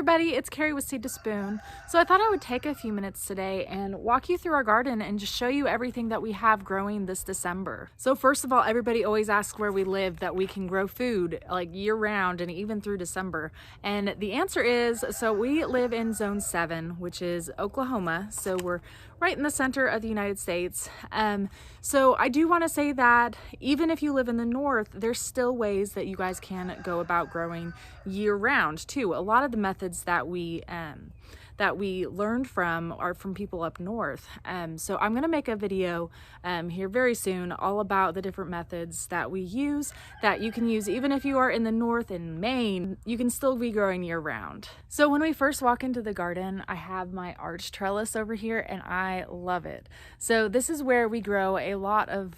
everybody, it's Carrie with Seed to Spoon. So I thought I would take a few minutes today and walk you through our garden and just show you everything that we have growing this December. So first of all, everybody always asks where we live that we can grow food like year round and even through December. And the answer is, so we live in Zone 7, which is Oklahoma. So we're right in the center of the United States. So I do want to say that even if you live in the north, there's still ways that you guys can go about growing year round too. A lot of the methods that we learned from are from people up north. So I'm going to make a video here very soon all about the different methods that we use that you can use even if you are in the north in Maine. You can still be growing year round. So when we first walk into the garden, I have my arch trellis over here and I love it. So this is where we grow a lot of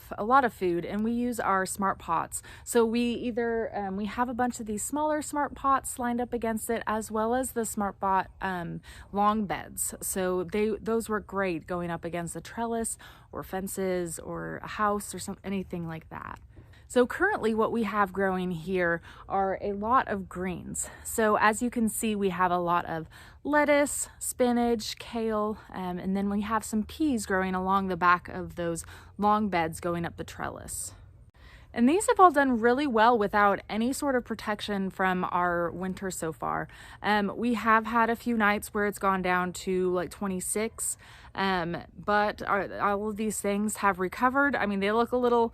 food, and we use our smart pots. So we either we have a bunch of these smaller smart pots lined up against it, as well as the smart pot long beds. So those work great going up against a trellis or fences or a house or anything like that. So currently what we have growing here are a lot of greens. So as you can see, we have a lot of lettuce, spinach, kale, and then we have some peas growing along the back of those long beds going up the trellis. And these have all done really well without any sort of protection from our winter so far. We have had a few nights where it's gone down to like 26, but all of these things have recovered. I mean, they look a little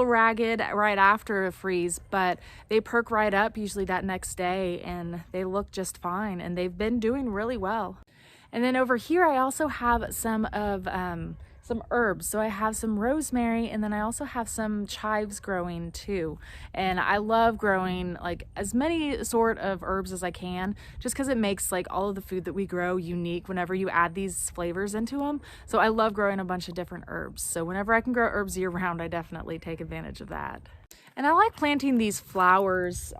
ragged right after a freeze, but they perk right up usually that next day and they look just fine, and they've been doing really well. And then over here I also have some herbs. So I have some rosemary, and then I also have some chives growing too. And I love growing like as many sort of herbs as I can, just because it makes like all of the food that we grow unique whenever you add these flavors into them. So I love growing a bunch of different herbs. So whenever I can grow herbs year round, I definitely take advantage of that. And I like planting these flowers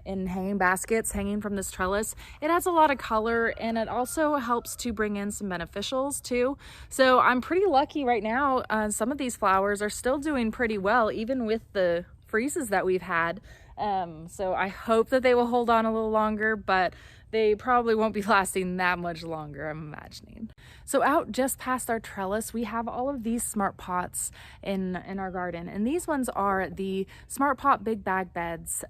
in hanging baskets hanging from this trellis. It adds a lot of color, and it also helps to bring in some beneficials too. So I'm pretty lucky right now. Some of these flowers are still doing pretty well, even with the freezes that we've had. So I hope that they will hold on a little longer, but they probably won't be lasting that much longer, I'm imagining. So out just past our trellis, we have all of these smart pots in our garden. And these ones are the Smart Pot Big Bag Beds,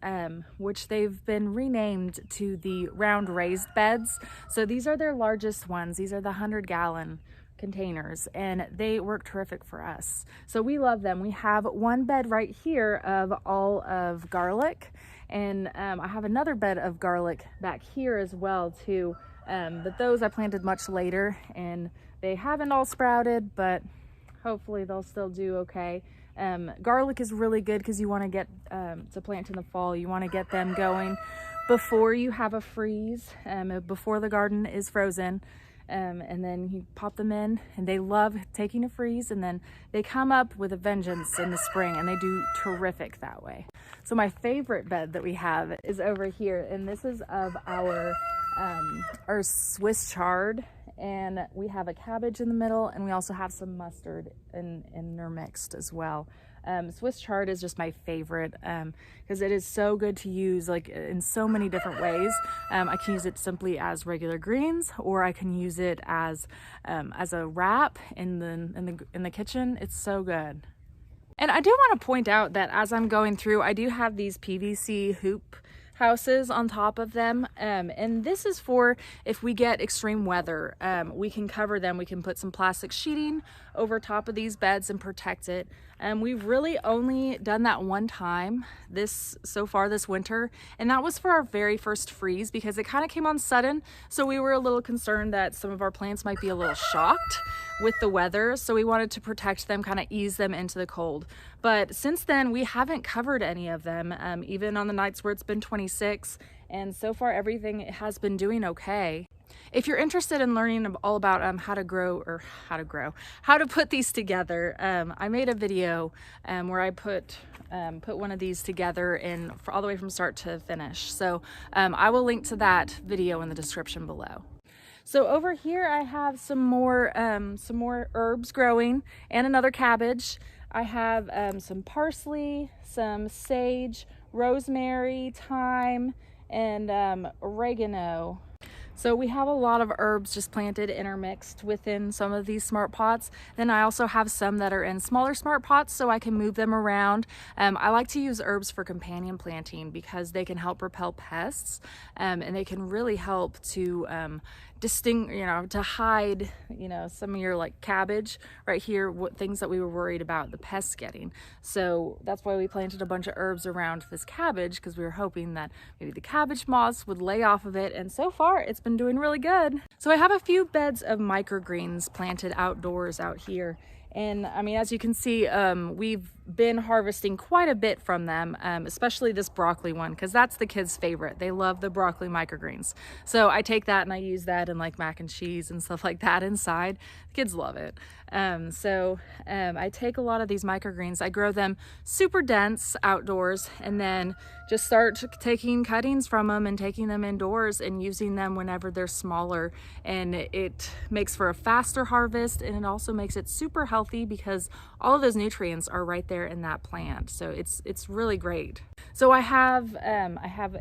which they've been renamed to the round raised beds. So these are their largest ones. These are the 100-gallon containers, and they work terrific for us. So we love them. We have one bed right here of all of garlic, and I have another bed of garlic back here as well too, but those I planted much later and they haven't all sprouted, but hopefully they'll still do okay. Garlic is really good because you want to get to plant in the fall. You want to get them going before you have a freeze, before the garden is frozen. And then you pop them in, and they love taking a freeze, and then they come up with a vengeance in the spring, and they do terrific that way. So my favorite bed that we have is over here, and this is of our Swiss chard, and we have a cabbage in the middle, and we also have some mustard intermixed as well. Swiss chard is just my favorite because it is so good to use like in so many different ways. I can use it simply as regular greens, or I can use it as a wrap in the kitchen. It's so good. And I do want to point out that as I'm going through, I do have these PVC hoop houses on top of them, and this is for if we get extreme weather. We can cover them. We can put some plastic sheeting over top of these beds and protect it. We've really only done that one time so far this winter, and that was for our very first freeze because it kind of came on sudden, so we were a little concerned that some of our plants might be a little shocked with the weather, so we wanted to protect them, kind of ease them into the cold. But since then we haven't covered any of them, even on the nights where it's been 26, and so far everything has been doing okay. If you're interested in learning all about how to put these together, I made a video where I put one of these together all the way from start to finish. So I will link to that video in the description below. So over here I have some more herbs growing and another cabbage. I have some parsley, some sage, rosemary, thyme, and oregano. So we have a lot of herbs just planted intermixed within some of these smart pots. Then I also have some that are in smaller smart pots so I can move them around. I like to use herbs for companion planting because they can help repel pests, and they can really help to to hide, some of your like cabbage right here, what things that we were worried about the pests getting. So that's why we planted a bunch of herbs around this cabbage, because we were hoping that maybe the cabbage moths would lay off of it, and so far it's been doing really good. So I have a few beds of microgreens planted outdoors out here. And I mean, as you can see, we've been harvesting quite a bit from them, especially this broccoli one, because that's the kids' favorite. They love the broccoli microgreens. So I take that and I use that in like mac and cheese and stuff like that inside. The kids love it. I take a lot of these microgreens, I grow them super dense outdoors, and then just start taking cuttings from them and taking them indoors and using them whenever they're smaller. And it makes for a faster harvest, and it also makes it super healthy because all of those nutrients are right there in that plant. So it's really great. So I have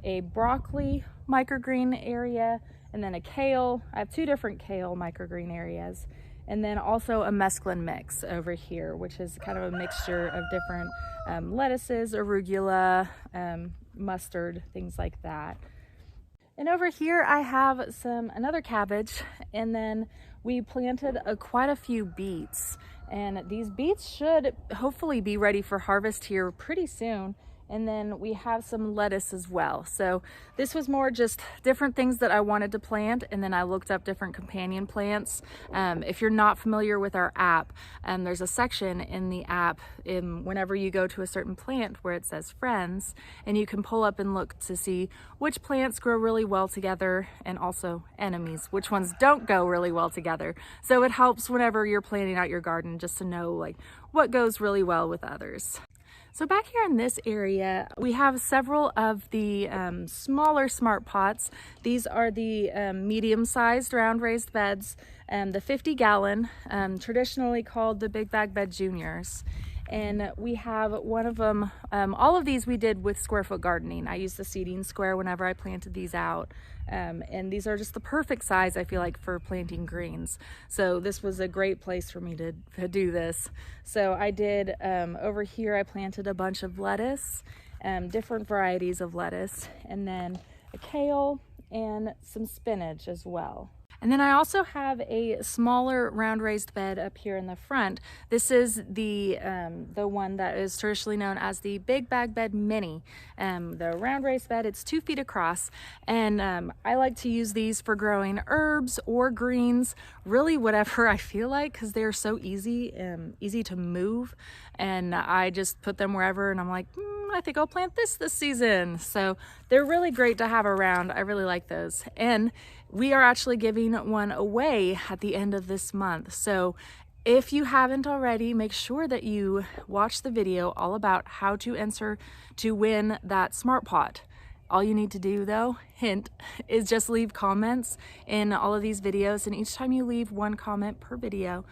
a broccoli microgreen area, and then a kale. I have two different kale microgreen areas, and then also a mesclun mix over here, which is kind of a mixture of different lettuces, arugula, mustard, things like that. And over here I have another cabbage, and then we planted quite a few beets, and these beets should hopefully be ready for harvest here pretty soon. And then we have some lettuce as well. So this was more just different things that I wanted to plant, and then I looked up different companion plants. If you're not familiar with our app, there's a section in the app whenever you go to a certain plant where it says friends, and you can pull up and look to see which plants grow really well together, and also enemies, which ones don't go really well together. So it helps whenever you're planning out your garden just to know like what goes really well with others. So back here in this area, we have several of the smaller smart pots. These are the medium-sized round raised beds, the 50-gallon, traditionally called the Big Bag Bed Juniors. And we have one of them, all of these we did with square foot gardening. I used the seeding square whenever I planted these out. And these are just the perfect size, I feel like, for planting greens. So this was a great place for me to do this. So I did, over here I planted a bunch of lettuce, different varieties of lettuce, and then a kale and some spinach as well. And then I also have a smaller round raised bed up here in the front. This is the one that is traditionally known as the Big Bag Bed Mini. The round raised bed, it's 2 feet across, and I like to use these for growing herbs or greens, really whatever I feel like, because they're so easy to move, and I just put them wherever, and I'm like, I think I'll plant this season. So they're really great to have around. I really like those. And we are actually giving one away at the end of this month. So if you haven't already, make sure that you watch the video all about how to enter to win that smart pot. All you need to do, though, hint, is just leave comments in all of these videos, and each time you leave one comment per video,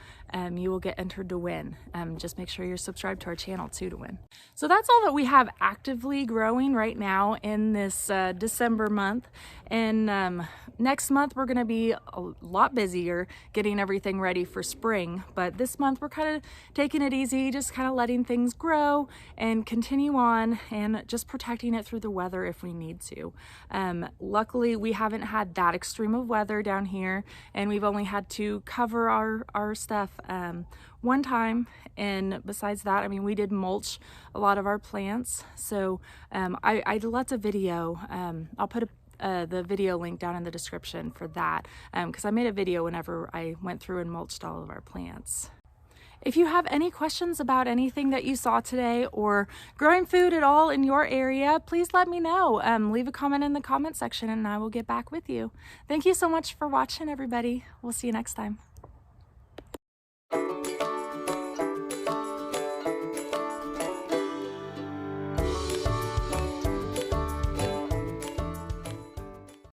you will get entered to win. Just make sure you're subscribed to our channel too to win. So that's all that we have actively growing right now in this December month. And next month we're gonna be a lot busier getting everything ready for spring. But this month we're kind of taking it easy, just kind of letting things grow and continue on, and just protecting it through the weather if we need to. Luckily, we haven't had that extreme of weather down here, and we've only had to cover our stuff one time, and besides that, I mean, we did mulch a lot of our plants. So I left a video, I'll put the video link down in the description for that, because I made a video whenever I went through and mulched all of our plants. If you have any questions about anything that you saw today or growing food at all in your area, please let me know. Leave a comment in the comment section and I will get back with you. Thank you so much for watching, everybody. We'll see you next time.